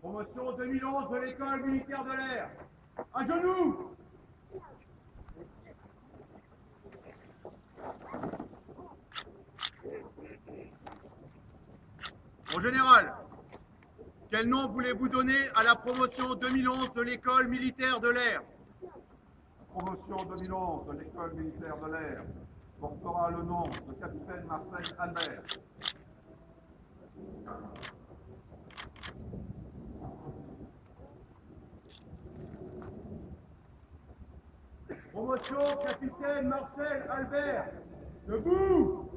Promotion 2011 de l'école militaire de l'air. À genoux! Mon général, quel nom voulez-vous donner à la promotion 2011 de l'école militaire de l'air? La promotion 2011 de l'école militaire de l'air portera le nom de capitaine Marcel Albert. Promotion capitaine Marcel Albert. Debout!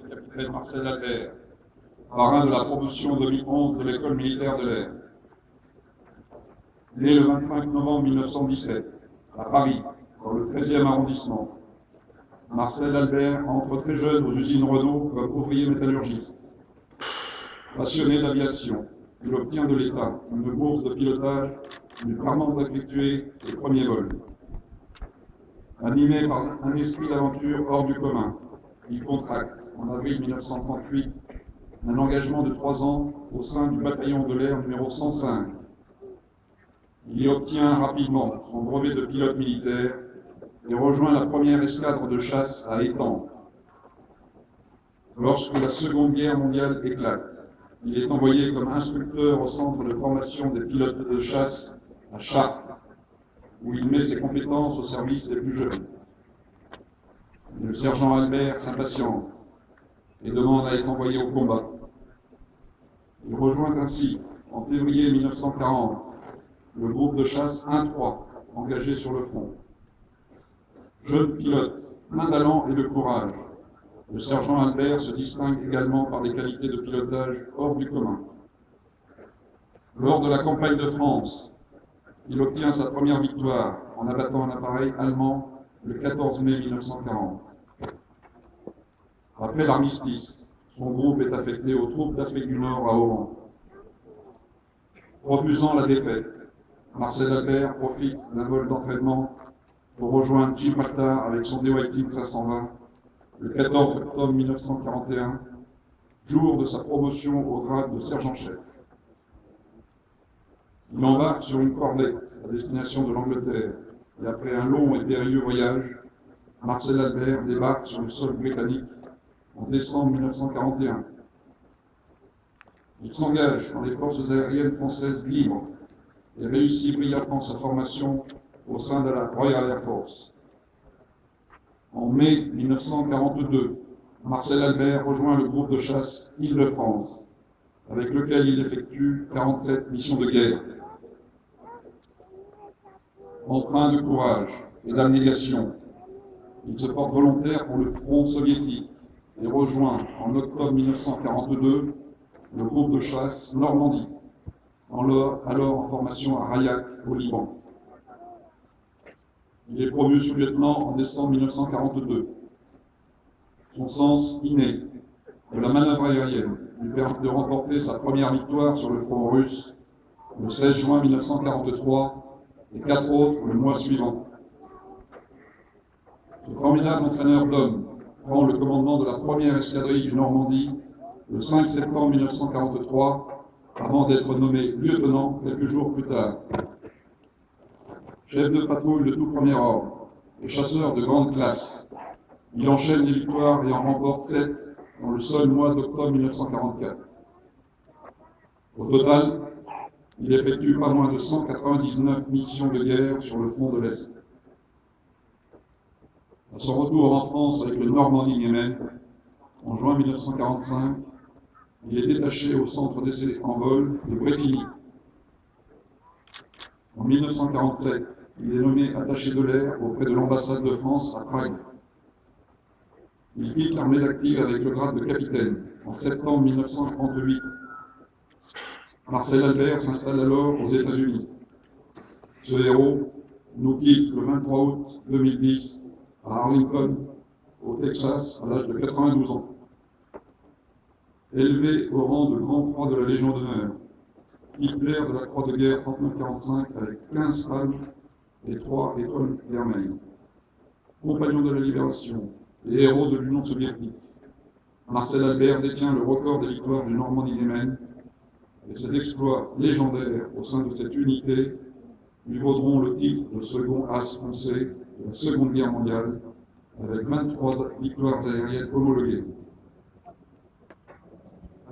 Capitaine Marcel Albert, marin de la promotion 2011 de l'école militaire de l'air. Né le 25 novembre 1917, à Paris, dans le 13e arrondissement, Marcel Albert entre très jeune aux usines Renault comme ouvrier métallurgiste. Passionné d'aviation, il obtient de l'État une bourse de pilotage lui permettant d'effectuer ses premiers vols. Animé par un esprit d'aventure hors du commun, il contracte, en avril 1938, un engagement de 3 ans au sein du bataillon de l'air numéro 105. Il y obtient rapidement son brevet de pilote militaire et rejoint la première escadre de chasse à Étampes. Lorsque la Seconde Guerre mondiale éclate, il est envoyé comme instructeur au centre de formation des pilotes de chasse à Chartres, où il met ses compétences au service des plus jeunes. Le sergent Albert s'impatiente et demande à être envoyé au combat. Il rejoint ainsi, en février 1940, le groupe de chasse 1-3, engagé sur le front. Jeune pilote, plein d'allant et de courage, le sergent Albert se distingue également par des qualités de pilotage hors du commun. Lors de la campagne de France, il obtient sa première victoire en abattant un appareil allemand le 14 mai 1940. Après l'armistice, son groupe est affecté aux troupes d'Afrique du Nord à Oran. Refusant la défaite, Marcel Albert profite d'un vol d'entraînement pour rejoindre Gibraltar avec son DeWitt 520 le 14 octobre 1941, jour de sa promotion au grade de sergent-chef. Il embarque sur une corvette à destination de l'Angleterre et après un long et périlleux voyage, Marcel Albert débarque sur le sol britannique en décembre 1941. Il s'engage dans les forces aériennes françaises libres et réussit brillamment sa formation au sein de la Royal Air Force. En mai 1942, Marcel Albert rejoint le groupe de chasse Île-de-France, avec lequel il effectue 47 missions de guerre. Empreint de courage et d'abnégation, il se porte volontaire pour le front soviétique et rejoint en octobre 1942 le groupe de chasse Normandie, alors en formation à Rayak, au Liban. Il est promu sous-lieutenant en décembre 1942. Son sens inné de la manœuvre aérienne lui permet de remporter sa première victoire sur le front russe le 16 juin 1943 et 4 autres le mois suivant. Ce formidable entraîneur d'hommes prend le commandement de la première escadrille du Normandie le 5 septembre 1943 avant d'être nommé lieutenant quelques jours plus tard. Chef de patrouille de tout premier ordre et chasseur de grande classe, il enchaîne les victoires et en remporte 7 dans le seul mois d'octobre 1944. Au total, il effectue pas moins de 199 missions de guerre sur le front de l'Est. À son retour en France avec le Normandie-Niemen, en juin 1945, il est détaché au centre d'essai en vol de Bretigny. En 1947, il est nommé attaché de l'air auprès de l'ambassade de France à Prague. Il quitte l'armée active avec le grade de capitaine en septembre 1938 Marcel Albert s'installe alors aux États-Unis. Ce héros nous quitte le 23 août 2010 à Arlington, au Texas, à l'âge de 92 ans. Élevé au rang de grand croix de la Légion d'honneur, titulaire de la Croix de guerre 39-45 avec 15 palmes et 3 étoiles vermeilles. Compagnon de la libération et héros de l'Union soviétique, Marcel Albert détient le record des victoires du Normandie-Niemen et ses exploits légendaires au sein de cette unité lui vaudront le titre de second as français de la Seconde Guerre mondiale avec 23 victoires aériennes homologuées.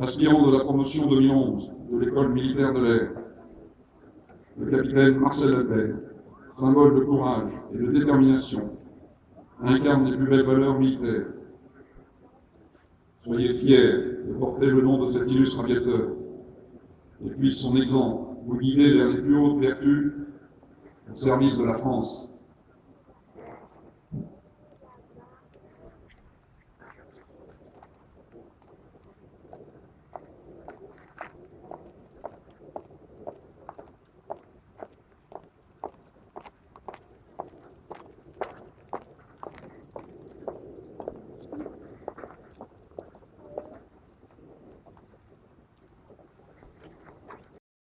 Aspirant de la promotion 2011 de l'école militaire de l'air, le capitaine Marcel Albert, symbole de courage et de détermination, incarne les plus belles valeurs militaires. Soyez fiers de porter le nom de cet illustre aviateur et puis son exemple vous guider vers les plus hautes vertus au service de la France.